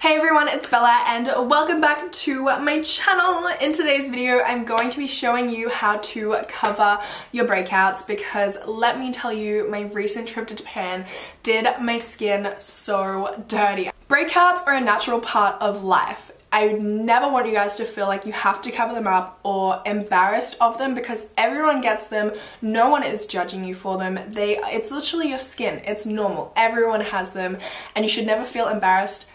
Hey everyone, it's Bella and welcome back to my channel. In today's video, I'm going to be showing you how to cover your breakouts because let me tell you, my recent trip to Japan did my skin so dirty. Breakouts are a natural part of life. I would never want you guys to feel like you have to cover them up or embarrassed of them because everyone gets them. No one is judging you for them. It's literally your skin. It's normal. Everyone has them and you should never feel embarrassed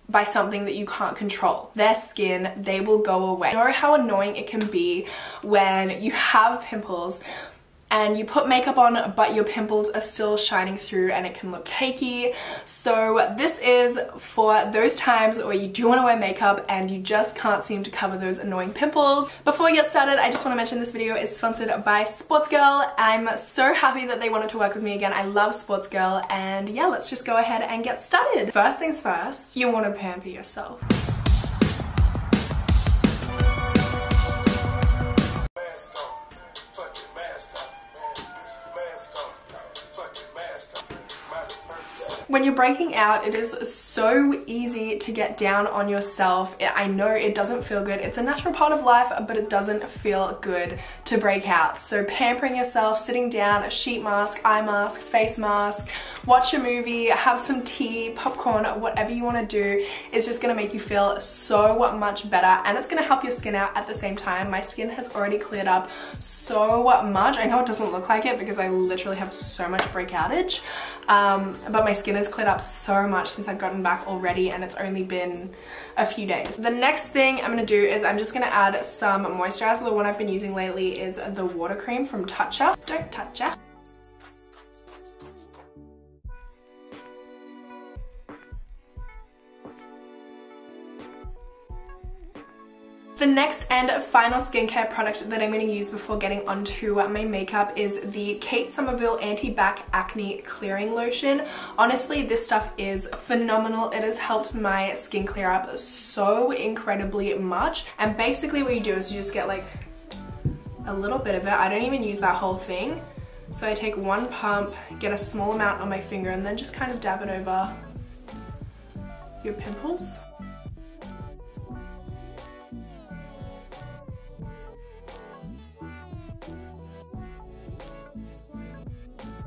by something that you can't control. Their skin, they will go away. You know how annoying it can be when you have pimples and you put makeup on but your pimples are still shining through and it can look cakey. So this is for those times where you do want to wear makeup and you just can't seem to cover those annoying pimples. Before we get started, I just want to mention this video is sponsored by Sportsgirl. I'm so happy that they wanted to work with me again. I love Sportsgirl and yeah, let's just go ahead and get started. First things first, you want to pamper yourself. When you're breaking out, it is so easy to get down on yourself. I know it doesn't feel good. It's a natural part of life, but it doesn't feel good to break out. So pampering yourself, sitting down, a sheet mask, eye mask, face mask, watch a movie, have some tea, popcorn, whatever you want to do is just going to make you feel so much better and it's going to help your skin out at the same time. My skin has already cleared up so much. I know it doesn't look like it because I literally have so much breakoutage, but my skin has cleared up so much since I've gotten back already and it's only been a few days. The next thing I'm going to do is I'm just going to add some moisturizer. The one I've been using lately is the water cream from Tatcha. Don't touch it. The next and final skincare product that I'm going to use before getting onto my makeup is the Somerville Anti-Back Acne Clearing Lotion. Honestly, this stuff is phenomenal. It has helped my skin clear up so incredibly much. And basically what you do is you just get like a little bit of it. I don't even use that whole thing. So I take one pump, get a small amount on my finger, and then just kind of dab it over your pimples.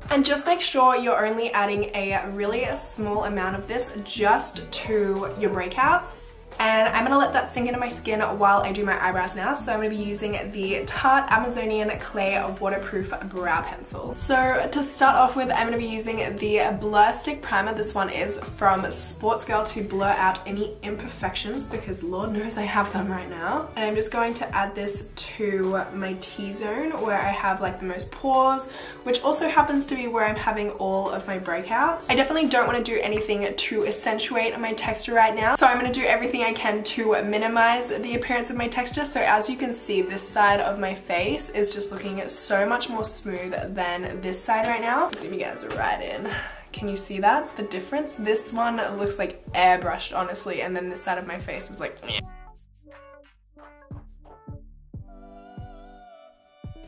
And just make sure you're only adding a really small amount of this just to your breakouts. And I'm going to let that sink into my skin while I do my eyebrows now. So I'm going to be using the Tarte Amazonian Clay Waterproof Brow Pencil. So to start off with, I'm going to be using the Blur Stick Primer. This one is from Sportsgirl to blur out any imperfections because Lord knows I have them right now. And I'm just going to add this to my T-zone where I have like the most pores, which also happens to be where I'm having all of my breakouts. I definitely don't want to do anything to accentuate my texture right now. So I'm going to do everything I can to minimize the appearance of my texture. So as you can see, this side of my face is just looking so much more smooth than this side right now. Zoom you guys right in. Can you see that? The difference? This one looks like airbrushed, honestly, and then this side of my face is like meh.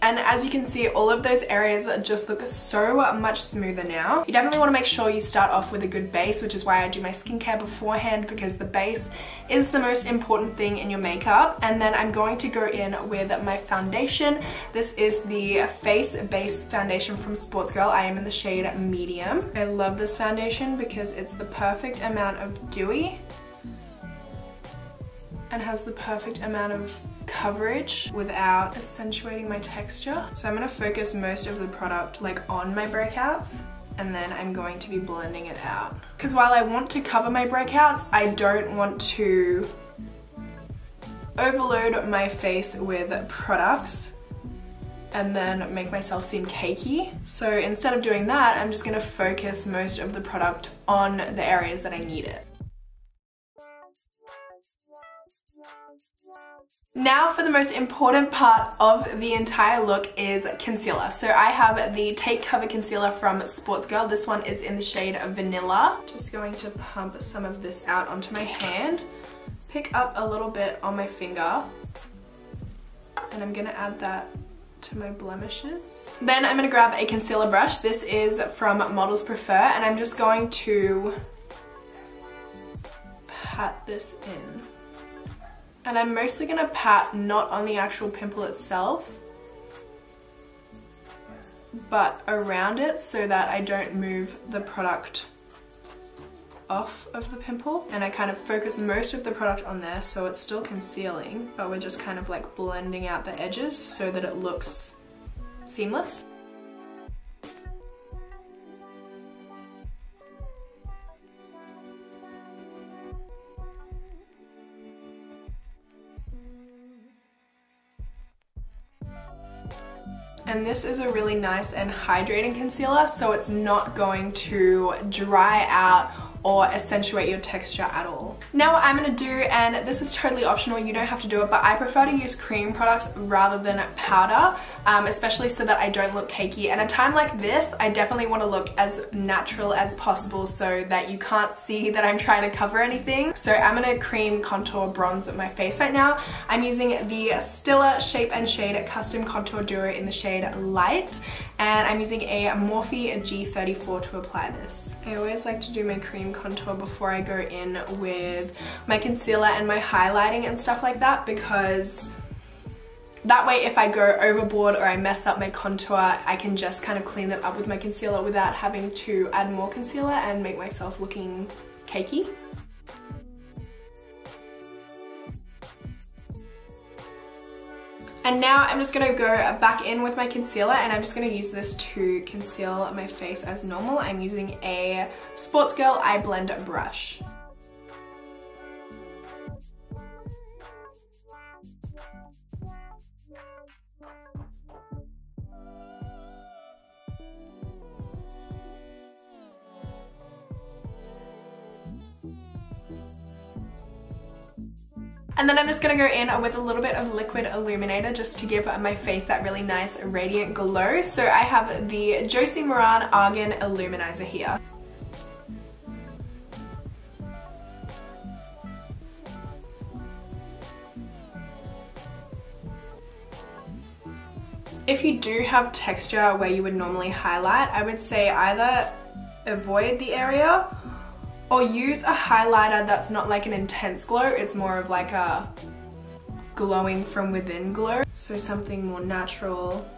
And as you can see, all of those areas just look so much smoother now. You definitely want to make sure you start off with a good base, which is why I do my skincare beforehand because the base is the most important thing in your makeup. And then I'm going to go in with my foundation. This is the Face Base Foundation from Sportsgirl. I am in the shade Medium. I love this foundation because it's the perfect amount of dewy and has the perfect amount of coverage without accentuating my texture. So I'm going to focus most of the product like on my breakouts and then I'm going to be blending it out. Because while I want to cover my breakouts, I don't want to overload my face with products and then make myself seem cakey. So instead of doing that, I'm just going to focus most of the product on the areas that I need it. Now for the most important part of the entire look is concealer. So I have the Take Cover Concealer from Sportsgirl. This one is in the shade Vanilla. Just going to pump some of this out onto my hand, pick up a little bit on my finger, and I'm gonna add that to my blemishes. Then I'm gonna grab a concealer brush. This is from Models Prefer, and I'm just going to pat this in. And I'm mostly going to pat not on the actual pimple itself, but around it so that I don't move the product off of the pimple. And I kind of focus most of the product on there so it's still concealing, but we're just kind of like blending out the edges so that it looks seamless. And this is a really nice and hydrating concealer, so it's not going to dry out or accentuate your texture at all. Now what I'm going to do, and this is totally optional, you don't have to do it, but I prefer to use cream products rather than powder, especially so that I don't look cakey. And at a time like this, I definitely want to look as natural as possible so that you can't see that I'm trying to cover anything. So I'm going to cream contour bronze my face right now. I'm using the Stila Shape and Shade Custom Contour Duo in the shade Light, and I'm using a Morphe G34 to apply this. I always like to do my cream contour before I go in with my concealer and my highlighting and stuff like that, because that way if I go overboard or I mess up my contour, I can just kind of clean it up with my concealer without having to add more concealer and make myself looking cakey. And now I'm just going to go back in with my concealer, and I'm just going to use this to conceal my face as normal. I'm using a Sportsgirl Eye Blend brush. And then I'm just going to go in with a little bit of liquid illuminator just to give my face that really nice radiant glow. So I have the Josie Maran Argan Illuminizer here. If you do have texture where you would normally highlight, I would say either avoid the area or use a highlighter that's not like an intense glow, it's more of like a glowing from within glow. So something more natural,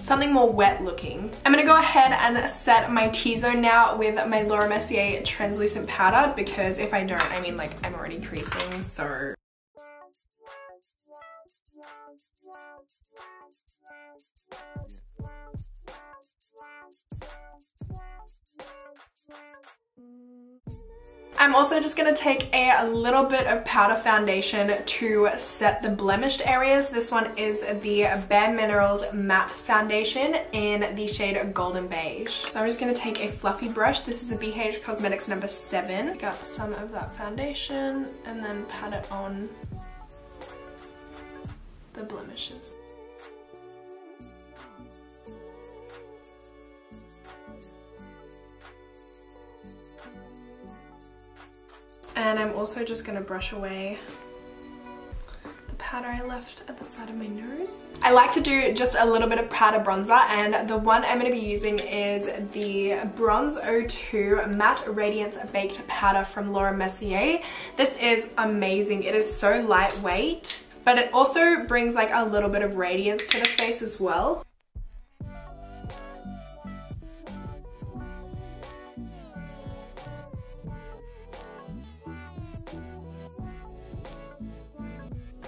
something more wet looking. I'm gonna go ahead and set my T-zone now with my Laura Mercier translucent powder, because if I don't, I mean, like, I'm already creasing, so. I'm also just going to take a little bit of powder foundation to set the blemished areas. This one is the Bare Minerals Matte Foundation in the shade Golden Beige. So I'm just going to take a fluffy brush. This is a BH Cosmetics number 7. Got some of that foundation and then pat it on the blemishes. And I'm also just going to brush away the powder I left at the side of my nose. I like to do just a little bit of powder bronzer, and the one I'm going to be using is the Bronze 02 Matte Radiance Baked Powder from Laura Mercier. This is amazing. It is so lightweight, but it also brings like a little bit of radiance to the face as well.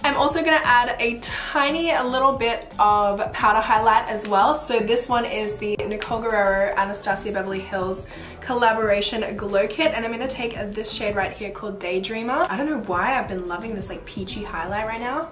I'm also going to add a tiny little bit of powder highlight as well. So this one is the Nicole Guerriero Anastasia Beverly Hills collaboration glow kit, and I'm going to take this shade right here called Daydreamer. I don't know why I've been loving this like peachy highlight right now.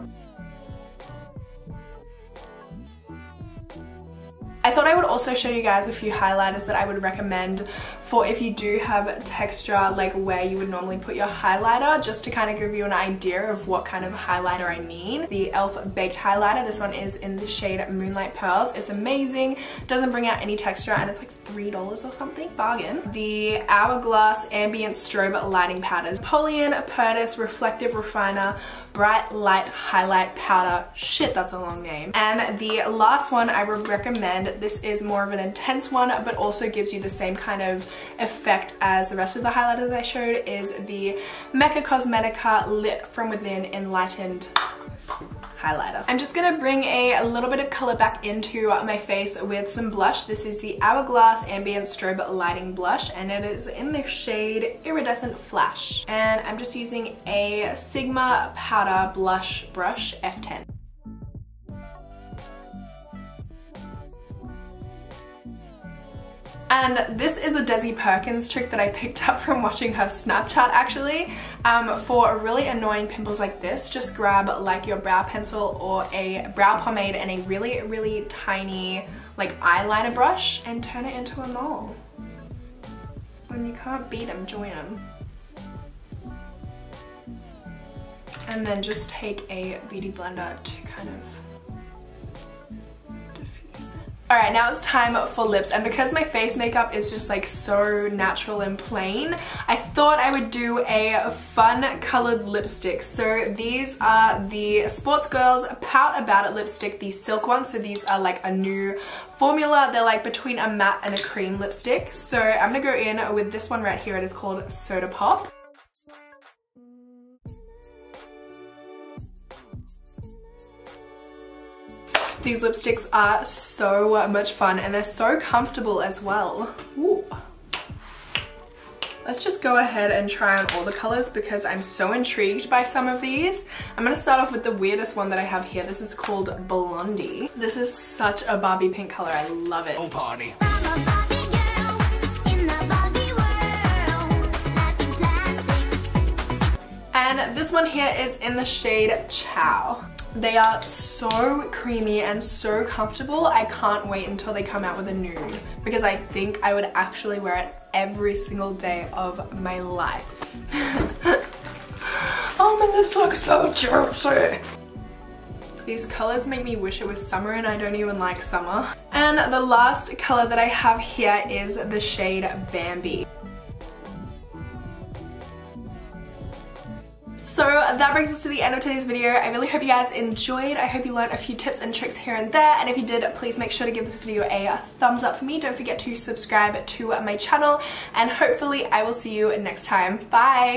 I thought I would also show you guys a few highlighters that I would recommend for if you do have texture like where you would normally put your highlighter, just to kind of give you an idea of what kind of highlighter I mean. The e.l.f. Baked Highlighter, this one is in the shade Moonlight Pearls. It's amazing, doesn't bring out any texture, and it's like $3 or something, bargain. The Hourglass Ambient Strobe Lighting Powders, Polian Purtis Reflective Refiner Bright Light Highlight Powder. Shit, that's a long name. And the last one I would recommend, this is more of an intense one, but also gives you the same kind of effect as the rest of the highlighters I showed, is the Mecca Cosmetica Lit From Within Enlightened highlighter. I'm just gonna bring a little bit of color back into my face with some blush. This is the Hourglass Ambient Strobe Lighting Blush, and it is in the shade Iridescent Flash. And I'm just using a Sigma Powder Blush Brush F10. And this is a Desi Perkins trick that I picked up from watching her Snapchat actually. For really annoying pimples like this, just grab like your brow pencil or a brow pomade and a really, really tiny like eyeliner brush and turn it into a mole. When you can't beat them, join them. And then just take a beauty blender to kind of diffuse it. Alright, now it's time for lips, and because my face makeup is just like so natural and plain, I thought I would do a fun colored lipstick. So these are the Sportsgirl Pout About It lipstick, the silk ones. So these are like a new formula. They're like between a matte and a cream lipstick. So I'm gonna go in with this one right here. It is called Soda Pop. These lipsticks are so much fun and they're so comfortable as well. Ooh. Let's just go ahead and try on all the colors because I'm so intrigued by some of these. I'm gonna start off with the weirdest one that I have here. This is called Blondie. This is such a Barbie pink color. I love it. Oh, party. And this one here is in the shade Chow. They are so creamy and so comfortable. I can't wait until they come out with a nude because I think I would actually wear it every single day of my life. Oh, my lips look so juicy. These colors make me wish it was summer and I don't even like summer. And the last color that I have here is the shade Bambi. So that brings us to the end of today's video. I really hope you guys enjoyed. I hope you learned a few tips and tricks here and there. And if you did, please make sure to give this video a thumbs up for me. Don't forget to subscribe to my channel. And hopefully I will see you next time. Bye!